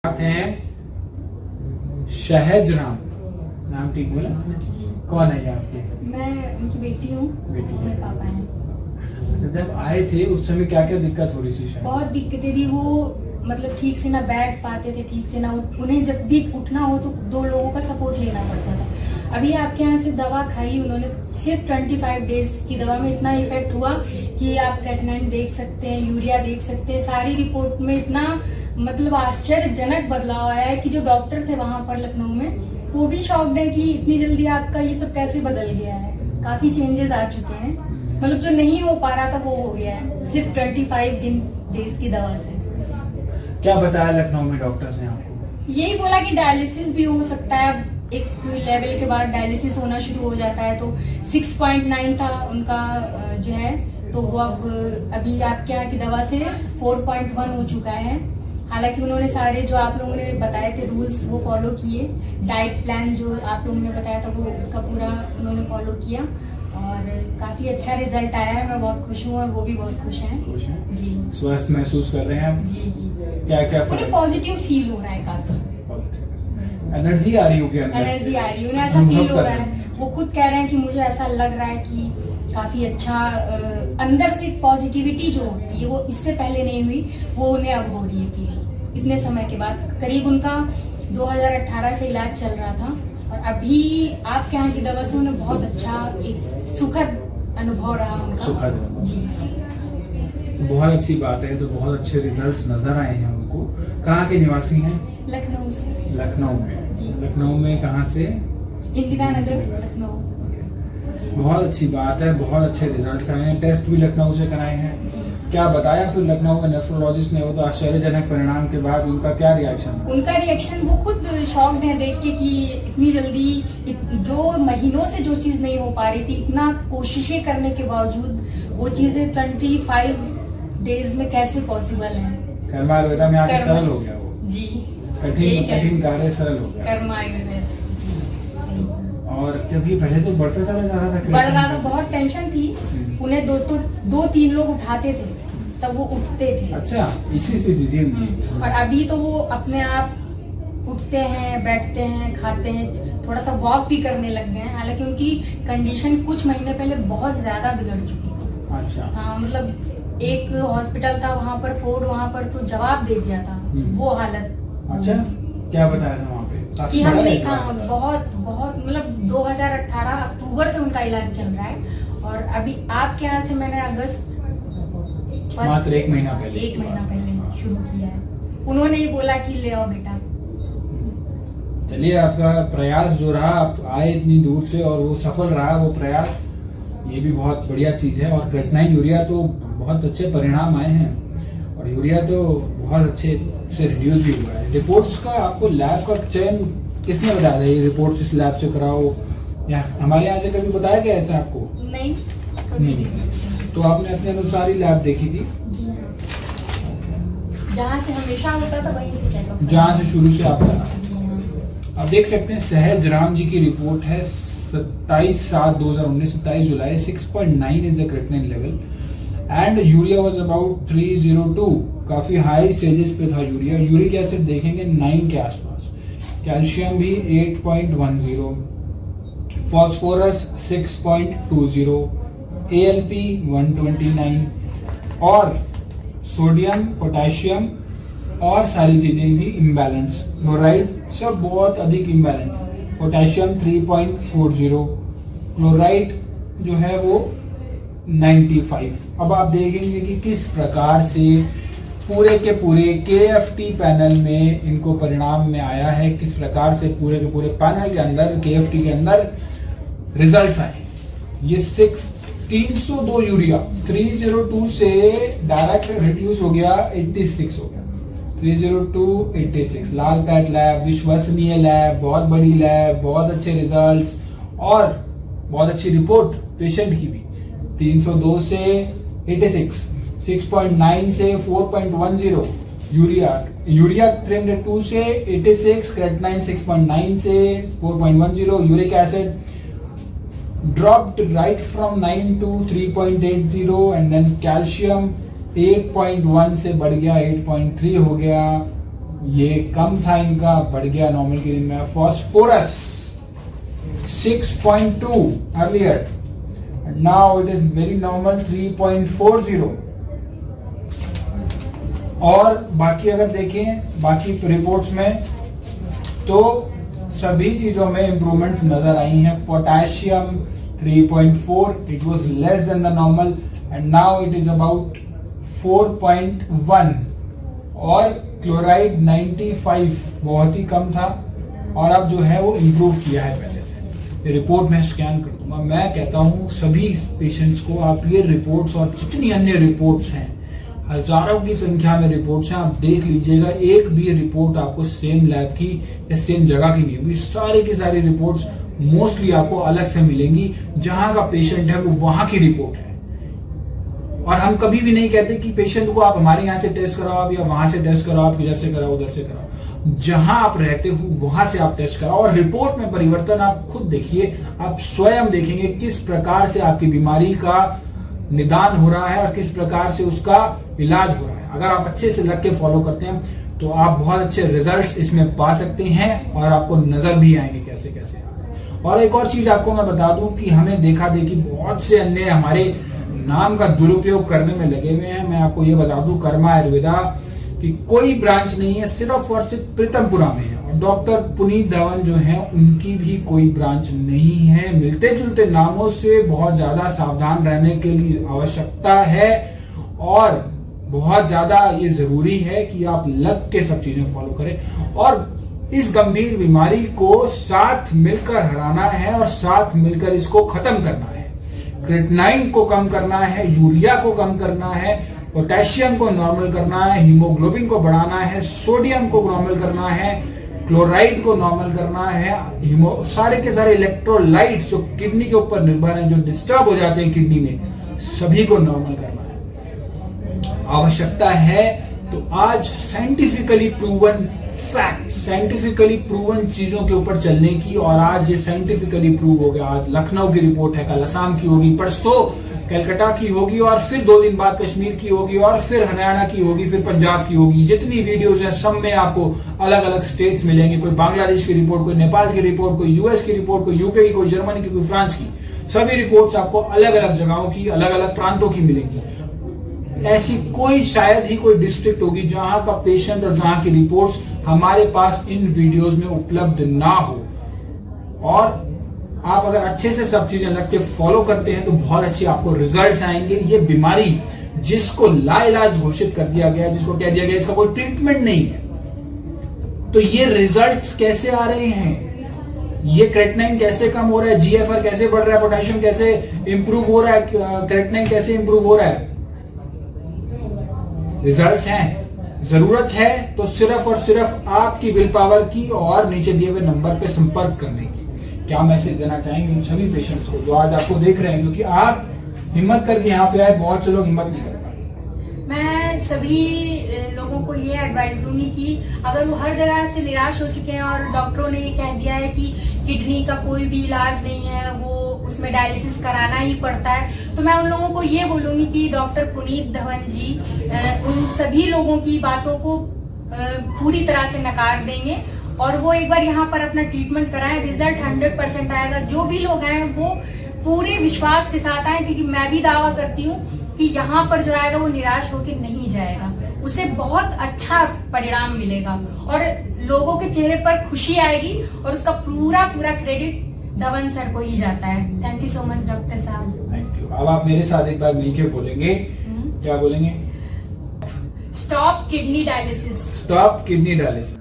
हैं शहज राम, नाम ठीक बोला? कौन है ये आपके? मैं उनकी बेटी हूँ। बेटी है। मेरे पापा हैं। अच्छा, जब आए थे उस समय क्या क्या दिक्कत हो रही थी? शायद बहुत दिक्कतें थी। वो मतलब ठीक से ना बैठ पाते थे, ठीक से ना उन्हें जब भी उठना हो तो 2 लोगों का सपोर्ट लेना पड़ता था। अभी आपके यहाँ से दवा खाई उन्होंने, सिर्फ 25 डेज की दवा में इतना इफेक्ट हुआ कि आप क्रेटिनिन देख सकते हैं, यूरिया देख सकते हैं, सारी रिपोर्ट में इतना मतलब आश्चर्यजनक बदलाव आया है कि जो डॉक्टर थे वहां पर लखनऊ में वो भी शॉक्ड है कि इतनी जल्दी आपका ये सब कैसे बदल गया है। काफी चेंजेस आ चुके हैं, मतलब जो नहीं हो पा रहा था वो हो गया है सिर्फ 25 डेज की दवा से। क्या बताया लखनऊ में डॉक्टर्स ने आपको? यही बोला कि डायलिसिस भी हो सकता है, एक लेवल के बाद डायलिसिस होना शुरू हो जाता है। तो 6.9 था उनका जो है, तो वो अब अभी आपके यहाँ की दवा से 4.1 हो चुका है। हालांकि उन्होंने सारे जो आप लोगों ने बताए थे रूल्स वो फॉलो किए, डाइट प्लान जो आप लोगों ने बताया था वो उसका पूरा उन्होंने फॉलो किया और काफी अच्छा रिजल्ट आया है। मैं बहुत खुश हूँ और वो भी बहुत खुश हैं। खुश हैं जी, स्वस्थ महसूस कर रहे हैं आप? जी जी। क्या क्या मुझे पॉजिटिव फील हो रहा है, काफी एनर्जी आ रही होगी अंदर से? एनर्जी आ रही है, उन्हें ऐसा फील हो रहा है। वो खुद कह रहे हैं कि मुझे ऐसा लग रहा है कि काफी अच्छा अंदर से पॉजिटिविटी जो होती है वो इससे पहले नहीं हुई, वो उन्हें अब हो रही है फील इतने समय के बाद। करीब उनका 2018 से इलाज चल रहा था और अभी आपके यहाँ की दवा से उन्हें बहुत अच्छा एक सुखद अनुभव रहा उनका। सुखद जी, बहुत अच्छी बात है। तो बहुत अच्छे रिजल्ट्स नजर आए हैं उनको। कहाँ के निवासी हैं? लखनऊ से। लखनऊ में? जी। लखनऊ में कहाँ से? इंदिरा नगर, लखनऊ। बहुत अच्छी बात है, बहुत अच्छे रिजल्ट्स आए हैं। टेस्ट भी लखनऊ से कराए हैं? जी। क्या बताया फिर लखनऊ में नेफ्रोलॉजिस्ट ने? वो तो आश्चर्यजनक परिणाम के बाद उनका क्या रिएक्शन? उनका रिएक्शन, वो खुद शॉक्ड है देख के कि इतनी जल्दी जो महीनों से जो चीज नहीं हो पा रही थी, इतना कोशिशें करने के बावजूद वो चीजें 25 डेज में कैसे पॉसिबल है। कर्मा आयुर्वेदा में आके सरल हो गया वो। जी, कठिन कार्य सरल हो गया। कर्मा आयुर्वेद। जी, सही। और जब ये पहले तो बढ़ता चला जा रहा था, बढ़ रहा था, बहुत टेंशन थी उन्हें। 2-3 लोग उठाते थे तब वो उठते थे। अच्छा, इसी से जी। और अभी तो वो अपने आप उठते हैं, बैठते हैं, खाते हैं, थोड़ा सा वॉक भी करने लग गए हैं। हालांकि उनकी कंडीशन कुछ महीने पहले बहुत ज्यादा बिगड़ चुकी थी। अच्छा। हाँ, मतलब एक हॉस्पिटल था वहाँ पर, फोर्ड वहाँ पर तो जवाब दे दिया था वो हालत। अच्छा, क्या बताया था वहाँ पे? कि हम देखा बहुत मतलब 2018 अक्टूबर से उनका इलाज चल रहा है और अभी आपके यहाँ से मैंने अगस्त मात्र 1 महीना पहले शुरू किया है। उन्होंने ही बोला कि ले आओ बेटा। चलिए, आपका प्रयास जो रहा, आप आए इतनी दूर से और वो सफल रहा वो प्रयास, ये भी बहुत बढ़िया चीज है। और क्रेटिनिन यूरिया तो बहुत अच्छे परिणाम आए हैं और यूरिया तो बहुत अच्छे से रिड्यूस भी हुआ है। रिपोर्ट्स का आपको लैब का चयन किसने बताया था? ये रिपोर्ट्स इस लैब से कराओ या हमारे यहाँ से कभी बताया गया ऐसा आपको? नहीं, तो आपने अपने अनुसार ही लैब देखी थी? जी हाँ, जहाँ से हमेशा होता था वहीं से चेकअप, जहाँ से शुरू से आपका। जी हाँ। आप देख सकते हैं सहज राम जी की रिपोर्ट है 27/7/2019, 27 जुलाई। 6.9 is the creatinine level and urea was about 302। काफी हाई स्टेजेस पे था यूरिया। यूरिक एसिड देखेंगे 9 के आसपास, कैल्शियम भी 8.10, फास्फोरस 6.20, ALP 129 और सोडियम, पोटेशियम और सारी चीजें भी इम्बैलेंस। क्लोराइड सब बहुत अधिक इम्बैलेंस। पोटेशियम 3.40, क्लोराइड जो है वो 95। अब आप देखेंगे कि किस प्रकार से पूरे के पूरे KFT पैनल में इनको परिणाम में आया है, किस प्रकार से पूरे के पूरे पैनल के अंदर, KFT के अंदर रिजल्ट्स आए। ये 302 यूरिया 302 से डायरेक्ट रिड्यूस हो गया 86 हो गया। 302 86 लालपेट लैब, विश्वसनीय लैब, बहुत बड़ी लैब, बहुत अच्छे रिजल्ट्स और बहुत अच्छी रिपोर्ट पेशेंट की भी। 302 से 86, 6.9 से 4.10 यूरिया 302 से 86, क्रेटिनिन 6.9 से 4.10, uric acid dropped right from 9 to 3.80 and then calcium 8.1 से बढ़ गया 8.3 हो गया, ये कम था इनका, बढ़ गया नॉर्मल की रेंज में। Phosphorus 6.2 earlier, and now it is very normal 3.40। और बाकी अगर देखें बाकी रिपोर्ट्स में तो सभी चीजों में इंप्रूवमेंट्स नजर आई हैं। Potassium 3.4, it was less than the normal and now it is about 4.1। और क्लोराइड 95 बहुत ही कम था और अब जो है वो इम्प्रूव किया है पहले से। ये रिपोर्ट मैं स्कैन कर दूंगा। मैं कहता हूँ सभी पेशेंट्स को आप ये रिपोर्ट्स और जितनी अन्य रिपोर्ट्स हैं, हजारों की संख्या में रिपोर्ट्स हैं, आप देख लीजिएगा, एक भी रिपोर्ट आपको सेम लैब की या सेम जगह की नहीं होगी। सारी की सारी रिपोर्ट्स मोस्टली आपको अलग से मिलेंगी। जहां का पेशेंट है वो वहां की रिपोर्ट है। और हम कभी भी नहीं कहते कि पेशेंट को आप हमारे यहाँ से टेस्ट कराओ आप या वहां से टेस्ट कराओ, आप इधर से कराओ उधर से कराओ। जहां आप रहते हो वहां से आप टेस्ट कराओ और रिपोर्ट में परिवर्तन आप खुद देखिए, आप स्वयं देखेंगे किस प्रकार से आपकी बीमारी का निदान हो रहा है और किस प्रकार से उसका इलाज हो रहा है। अगर आप अच्छे से लग के फॉलो करते हैं तो आप बहुत अच्छे रिजल्ट्स इसमें पा सकते हैं और आपको नजर भी आएंगे कैसे कैसे। और एक और चीज आपको मैं बता दूं कि हमें देखा देखी बहुत से अन्य हमारे नाम का दुरुपयोग करने में लगे हुए हैं। मैं आपको ये बता दूं, कर्मा आयुर्वेदा की कोई ब्रांच नहीं है, सिर्फ और सिर्फ प्रीतमपुरा में है। और डॉक्टर पुनीत धवन जो है उनकी भी कोई ब्रांच नहीं है। मिलते जुलते नामों से बहुत ज्यादा सावधान रहने के लिए आवश्यकता है और बहुत ज्यादा ये जरूरी है कि आप लग के सब चीजें फॉलो करें और इस गंभीर बीमारी को साथ मिलकर हराना है और साथ मिलकर इसको खत्म करना है। क्रिएटिनिन को कम करना है, यूरिया को कम करना है, पोटेशियम को नॉर्मल करना है, हीमोग्लोबिन को बढ़ाना है, सोडियम को नॉर्मल करना है, क्लोराइड को नॉर्मल करना है, सारे के सारे इलेक्ट्रोलाइट्स जो किडनी के ऊपर निर्भर हैं, जो डिस्टर्ब हो जाते हैं किडनी में, सभी को नॉर्मल करना है। आवश्यकता है तो आज scientifically proven fact, scientifically proven चीजों के ऊपर चलने की। और आज ये साइंटिफिकली प्रूव हो गया। आज लखनऊ की रिपोर्ट है, कल असम की होगी, परसों कलकत्ता की होगी और फिर 2 दिन बाद कश्मीर की होगी और फिर हरियाणा की होगी, फिर पंजाब की होगी। जितनी वीडियोस हैं सब में आपको अलग अलग स्टेट्स मिलेंगे। कोई बांग्लादेश की रिपोर्ट, कोई नेपाल की रिपोर्ट, कोई यूएस की रिपोर्ट, कोई यूके की, कोई जर्मनी की, कोई फ्रांस की। सभी रिपोर्ट्स आपको अलग अलग जगहों की, अलग अलग प्रांतों की मिलेंगी। ऐसी कोई शायद ही कोई डिस्ट्रिक्ट होगी जहां का पेशेंट और जहां की रिपोर्ट्स हमारे पास इन वीडियोस में उपलब्ध ना हो। और आप अगर अच्छे से सब चीजें लग के फॉलो करते हैं तो बहुत अच्छी आपको रिजल्ट्स आएंगे। ये बीमारी जिसको लाइलाज घोषित कर दिया गया, जिसको कह दिया गया इसका कोई ट्रीटमेंट नहीं है, तो ये रिजल्ट्स कैसे आ रहे हैं, ये क्रेटिनिन कैसे कम हो रहा है, जीएफआर कैसे बढ़ रहा है, पोटेशियम कैसे इंप्रूव हो रहा है, क्रेटिनिन कैसे इंप्रूव हो रहा है, रिजल्ट्स हैं। जरूरत है तो सिर्फ और सिर्फ आपकी विल पावर की और नीचे दिए हुए नंबर पे संपर्क करने की। क्या मैसेज देना चाहेंगे उन सभी पेशेंट्स को जो आज आपको देख रहे हैं, क्योंकि आप हिम्मत करके यहाँ पे आए, बहुत से लोग हिम्मत नहीं कर पाए। मैं सभी लोगों को ये एडवाइस दूंगी कि अगर वो हर जगह से निराश हो चुके हैं और डॉक्टरों ने ये कह दिया है कि किडनी का कोई भी इलाज नहीं है, वो उसमें डायलिसिस कराना ही पड़ता है, तो मैं उन लोगों को ये बोलूंगी कि डॉक्टर पुनीत धवन जी उन सभी लोगों की बातों को पूरी तरह से नकार देंगे और वो एक बार यहाँ पर अपना ट्रीटमेंट कराएं। रिजल्ट 100% आएगा। जो भी लोग आए वो पूरे विश्वास के साथ आए, क्योंकि मैं भी दावा करती हूँ कि यहाँ पर जो आएगा वो निराश होकर नहीं जाएगा, उसे बहुत अच्छा परिणाम मिलेगा और लोगों के चेहरे पर खुशी आएगी और उसका पूरा क्रेडिट धवन सर को ही जाता है। Thank you so much doctor साहब। Thank you. अब आप मेरे साथ एक बार मिलकर बोलेंगे। क्या बोलेंगे? Stop kidney dialysis. Stop kidney dialysis.